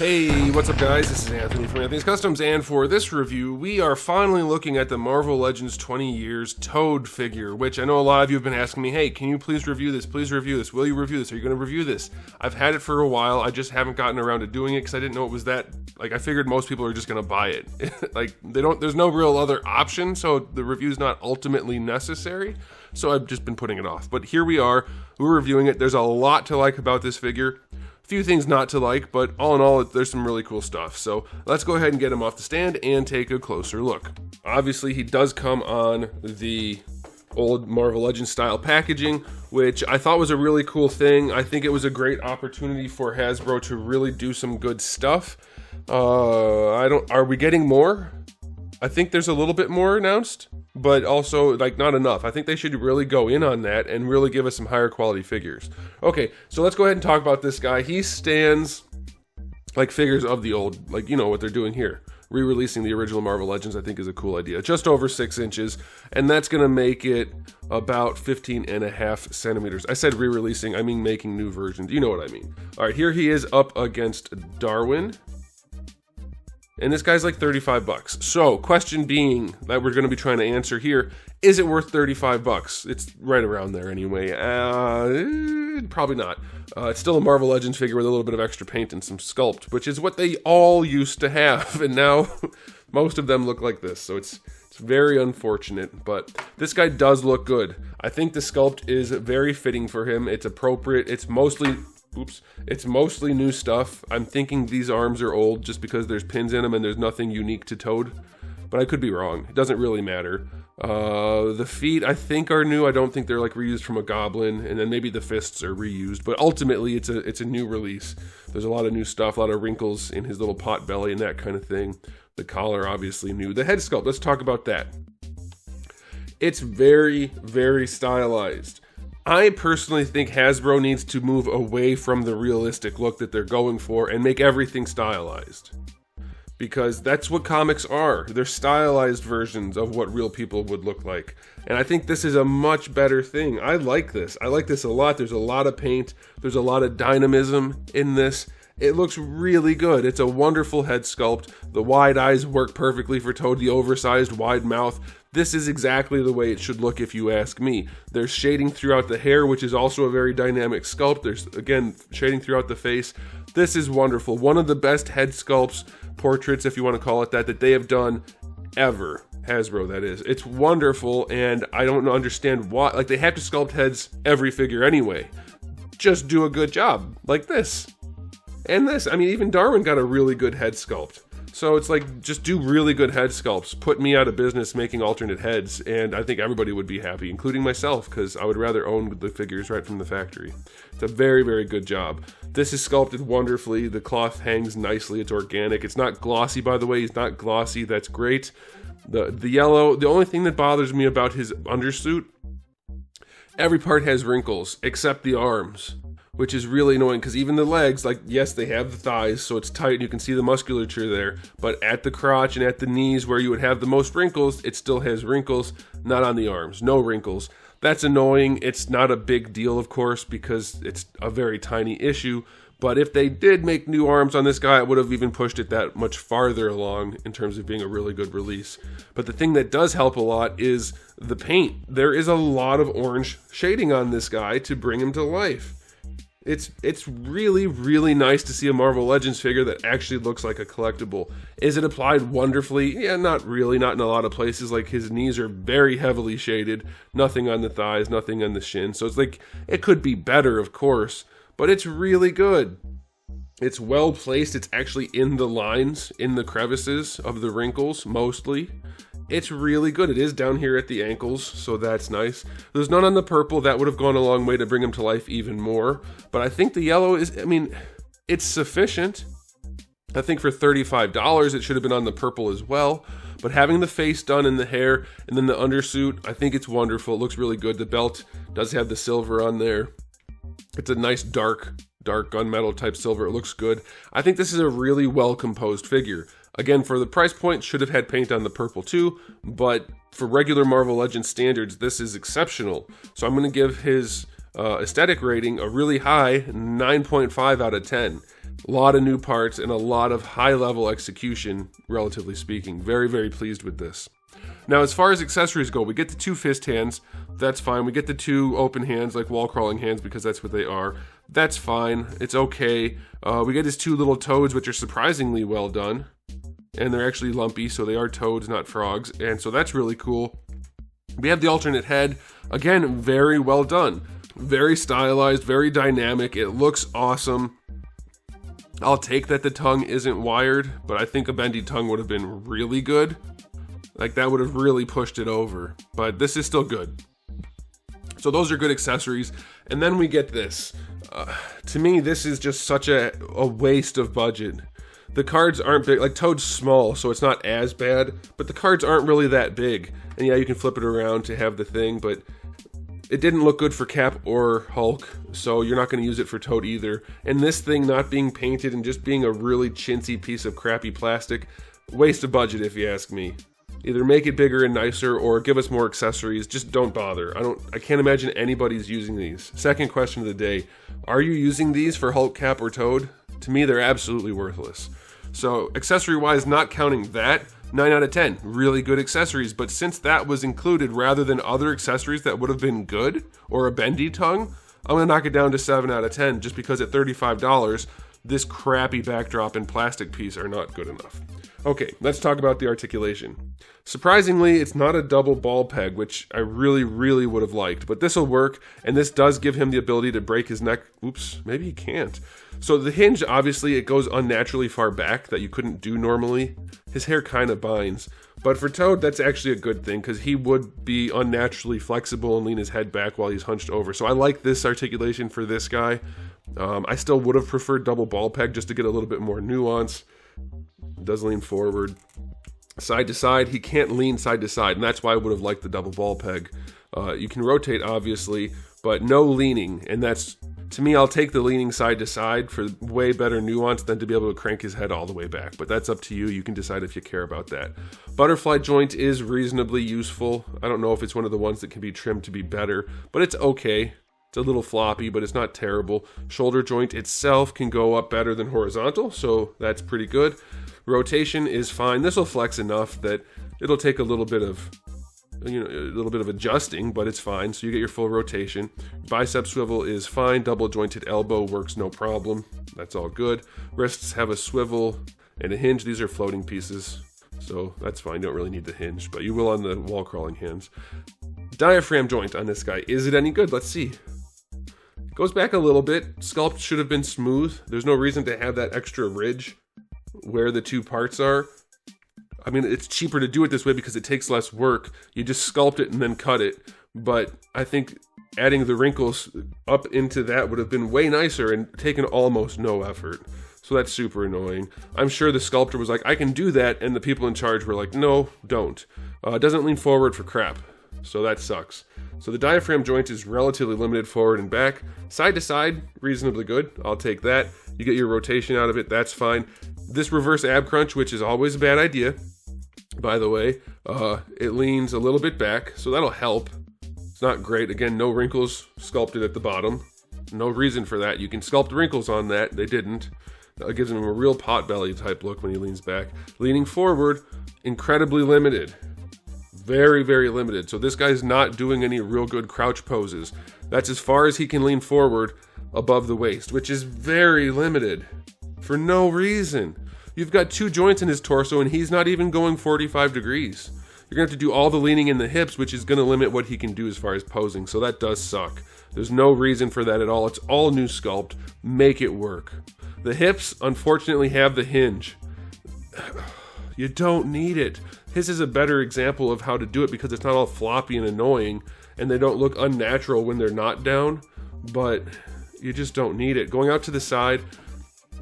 Hey, what's up guys? This is Anthony from Anthony's Customs, and for this review, we are finally looking at the Marvel Legends 20 Years Toad figure, which I know a lot of you have been asking me, hey, can you please review this? Please review this. Will you review this? Are you going to review this? I've had it for a while, I just haven't gotten around to doing it because I didn't know it was that, like, I figured most people are just going to buy it. Like, there's no real other option, so the review's not ultimately necessary, so I've just been putting it off. But here we are, we're reviewing it. There's a lot to like about this figure. Few things not to like, but all in all, there's some really cool stuff. So let's go ahead and get him off the stand and take a closer look. Obviously, he does come on the old Marvel Legends style packaging, which I thought was a really cool thing. I think it was a great opportunity for Hasbro to really do some good stuff. Are we getting more? I think there's a little bit more announced, but also, like, not enough. I think they should really go in on that and really give us some higher quality figures. Okay, so let's go ahead and talk about this guy. He stands like figures of the old, like, you know what they're doing here. Re-releasing the original Marvel Legends, I think, is a cool idea. Just over 6 inches, and that's gonna make it about 15.5 centimeters. I said re-releasing, I mean making new versions. You know what I mean. All right, here he is up against Darwin. And this guy's like 35 bucks. So, question being that we're going to be trying to answer here, is it worth 35 bucks? It's right around there anyway. Probably not. It's still a Marvel Legends figure with a little bit of extra paint and some sculpt, which is what they all used to have, and now most of them look like this. So it's very unfortunate, but this guy does look good. I think the sculpt is very fitting for him. It's appropriate. It's mostly new stuff. I'm thinking these arms are old just because there's pins in them and there's nothing unique to Toad, but I could be wrong. It doesn't really matter. The feet I think are new. I don't think they're like reused from a goblin, and then maybe the fists are reused, but ultimately it's a new release. There's a lot of new stuff, a lot of wrinkles in his little pot belly and that kind of thing. The collar obviously new. The head sculpt, let's talk about that. It's very, very stylized. I personally think Hasbro needs to move away from the realistic look that they're going for and make everything stylized. Because that's what comics are. They're stylized versions of what real people would look like. And I think this is a much better thing. I like this. I like this a lot. There's a lot of paint. There's a lot of dynamism in this. It looks really good. It's a wonderful head sculpt. The wide eyes work perfectly for Toad, the oversized wide mouth. This is exactly the way it should look if you ask me. There's shading throughout the hair, which is also a very dynamic sculpt. There's, again, shading throughout the face. This is wonderful. One of the best head sculpts, portraits, if you want to call it that they have done ever. Hasbro, that is. It's wonderful, and I don't understand why. Like, they have to sculpt heads every figure anyway. Just do a good job, like this. And this, I mean, even Darwin got a really good head sculpt. So it's like, just do really good head sculpts. Put me out of business making alternate heads, and I think everybody would be happy, including myself, because I would rather own the figures right from the factory. It's a very, very good job. This is sculpted wonderfully. The cloth hangs nicely. It's organic. It's not glossy, by the way. He's not glossy. That's great. The yellow, the only thing that bothers me about his undersuit, every part has wrinkles, except the arms, which is really annoying because even the legs, like, yes, they have the thighs, so it's tight and you can see the musculature there, but at the crotch and at the knees where you would have the most wrinkles, it still has wrinkles, not on the arms, no wrinkles. That's annoying. It's not a big deal, of course, because it's a very tiny issue, but if they did make new arms on this guy, it would have even pushed it that much farther along in terms of being a really good release. But the thing that does help a lot is the paint. There is a lot of orange shading on this guy to bring him to life. It's really, really nice to see a Marvel Legends figure that actually looks like a collectible. Is it applied wonderfully? Yeah, not really, not in a lot of places. Like, his knees are very heavily shaded, nothing on the thighs, nothing on the shin. So it's like, it could be better, of course, but it's really good. It's well placed. It's actually in the lines, in the crevices of the wrinkles, mostly. It's really good. It is down here at the ankles, so that's nice. There's none on the purple. That would have gone a long way to bring him to life even more. But I think the yellow is, I mean, it's sufficient. I think for $35, it should have been on the purple as well. But having the face done and the hair, and then the undersuit, I think it's wonderful. It looks really good. The belt does have the silver on there. It's a nice dark gunmetal type silver. It looks good. I think this is a really well-composed figure. Again, for the price point, should have had paint on the purple too, but for regular Marvel Legends standards, this is exceptional. So I'm going to give his aesthetic rating a really high 9.5 out of 10. A lot of new parts and a lot of high-level execution, relatively speaking. Very, very pleased with this. Now, as far as accessories go, we get the 2 fist hands. That's fine. We get the 2 open hands, like wall-crawling hands, because that's what they are. That's fine. It's okay. We get his 2 little toads, which are surprisingly well done. And they're actually lumpy, so they are toads, not frogs. And so that's really cool. We have the alternate head. Again, very well done. Very stylized, very dynamic. It looks awesome. I'll take that the tongue isn't wired, but I think a bendy tongue would have been really good. Like, that would have really pushed it over. But this is still good. So those are good accessories. And then we get this. To me, this is just such a waste of budget. The cards aren't big. Like, Toad's small, so it's not as bad. But the cards aren't really that big. And yeah, you can flip it around to have the thing, but it didn't look good for Cap or Hulk, so you're not going to use it for Toad either. And this thing not being painted and just being a really chintzy piece of crappy plastic, waste of budget if you ask me. Either make it bigger and nicer or give us more accessories. Just don't bother. I can't imagine anybody's using these. Second question of the day. Are you using these for Hulk, Cap, or Toad? To me, they're absolutely worthless. So, accessory-wise, not counting that, 9 out of 10. Really good accessories, but since that was included rather than other accessories that would have been good, or a bendy tongue, I'm going to knock it down to 7 out of 10 just because at $35, this crappy backdrop and plastic piece are not good enough. Okay, let's talk about the articulation. Surprisingly, it's not a double ball peg, which I really, really would have liked, but this will work, and this does give him the ability to break his neck. Oops, maybe he can't. So the hinge, obviously, it goes unnaturally far back that you couldn't do normally. His hair kind of binds. But for Toad, that's actually a good thing, because he would be unnaturally flexible and lean his head back while he's hunched over. So I like this articulation for this guy. I still would have preferred double ball peg just to get a little bit more nuance. It does lean forward. Side to side, he can't lean side to side, and that's why I would have liked the double ball peg. You can rotate, obviously, but no leaning, and that's, to me, I'll take the leaning side to side for way better nuance than to be able to crank his head all the way back, but that's up to you. You can decide if you care about that. Butterfly joint is reasonably useful. I don't know if it's one of the ones that can be trimmed to be better, but it's okay. It's a little floppy, but it's not terrible. Shoulder joint itself can go up better than horizontal, so that's pretty good. Rotation is fine. This will flex enough that it'll take a little bit of adjusting, but it's fine. So you get your full rotation. Bicep swivel is fine. Double jointed elbow works no problem. That's all good. Wrists have a swivel and a hinge. These are floating pieces, so that's fine. You don't really need the hinge, but you will on the wall crawling hands. Diaphragm joint on this guy. Is it any good? Let's see. Goes back a little bit. Sculpt should have been smooth. There's no reason to have that extra ridge where the 2 parts are. I mean, it's cheaper to do it this way because it takes less work. You just sculpt it and then cut it. But I think adding the wrinkles up into that would have been way nicer and taken almost no effort. So that's super annoying. I'm sure the sculptor was like, I can do that, and the people in charge were like, no, don't. It doesn't lean forward for crap. So that sucks. So the diaphragm joint is relatively limited forward and back. Side to side, reasonably good. I'll take that. You get your rotation out of it, that's fine. This reverse ab crunch, which is always a bad idea, by the way, it leans a little bit back, so that'll help. It's not great. Again, no wrinkles sculpted at the bottom. No reason for that. You can sculpt wrinkles on that. They didn't. It gives him a real potbelly type look when he leans back. Leaning forward, incredibly limited. Very, very limited. So this guy's not doing any real good crouch poses. That's as far as he can lean forward above the waist, which is very limited for no reason. You've got 2 joints in his torso and he's not even going 45 degrees. You're going to have to do all the leaning in the hips, which is going to limit what he can do as far as posing. So that does suck. There's no reason for that at all. It's all new sculpt. Make it work. The hips, unfortunately, have the hinge. You don't need it. His is a better example of how to do it because it's not all floppy and annoying and they don't look unnatural when they're not down, but you just don't need it. Going out to the side,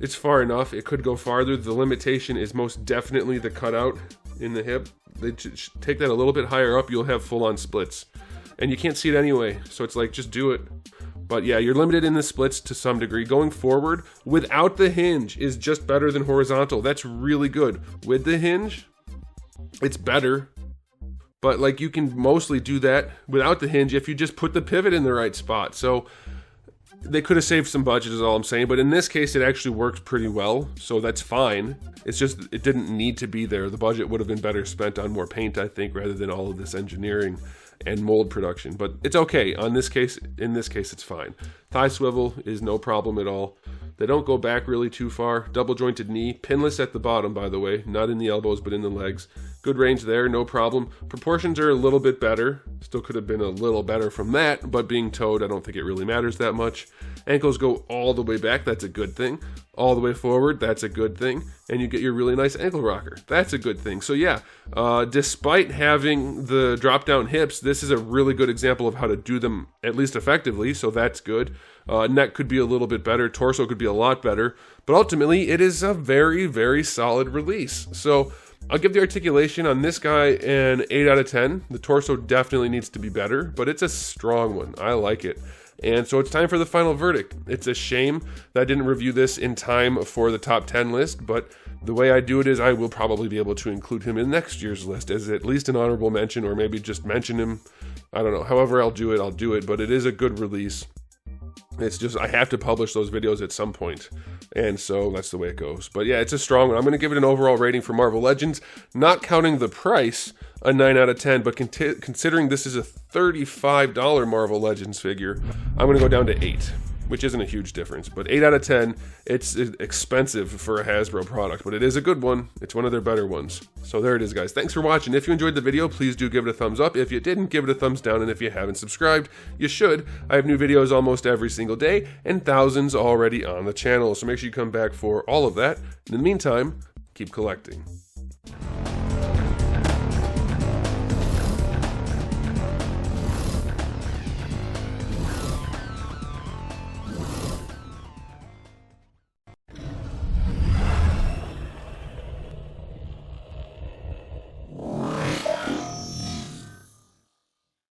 it's far enough. It could go farther. The limitation is most definitely the cutout in the hip. They take that a little bit higher up, you'll have full-on splits. And you can't see it anyway, so it's like, just do it. But yeah, you're limited in the splits to some degree. Going forward, without the hinge, is just better than horizontal. That's really good. With the hinge, it's better. But like, you can mostly do that without the hinge if you just put the pivot in the right spot. So They could have saved some budget is all I'm saying, but in this case it actually worked pretty well, so that's fine. It's just, it didn't need to be there. The budget would have been better spent on more paint, I think, rather than all of this engineering and mold production, but it's okay. In this case, it's fine. Thigh swivel is no problem at all. They don't go back really too far. Double jointed knee, pinless at the bottom, by the way, not in the elbows, but in the legs. Good range there, no problem. Proportions are a little bit better. Still could have been a little better from that, but being towed, I don't think it really matters that much. Ankles go all the way back, that's a good thing. All the way forward, that's a good thing. And you get your really nice ankle rocker. That's a good thing. So yeah, despite having the drop down hips, this is a really good example of how to do them at least effectively, so that's good. Neck could be a little bit better, torso could be a lot better, but ultimately it is a very, very solid release. So I'll give the articulation on this guy an 8 out of 10. The torso definitely needs to be better, but it's a strong one. I like it. And so it's time for the final verdict. It's a shame that I didn't review this in time for the top 10 list, but the way I do it is I will probably be able to include him in next year's list as at least an honorable mention, or maybe just mention him. I don't know. However I'll do it, but it is a good release. It's just, I have to publish those videos at some point, and so that's the way it goes. But yeah, it's a strong one. I'm going to give it an overall rating for Marvel Legends, not counting the price, a 9 out of 10, but considering this is a $35 Marvel Legends figure, I'm going to go down to 8, which isn't a huge difference. But 8 out of 10, it's expensive for a Hasbro product, but it is a good one. It's one of their better ones. So there it is, guys. Thanks for watching. If you enjoyed the video, please do give it a thumbs up. If you didn't, give it a thumbs down. And if you haven't subscribed, you should. I have new videos almost every single day and thousands already on the channel. So make sure you come back for all of that. In the meantime, keep collecting.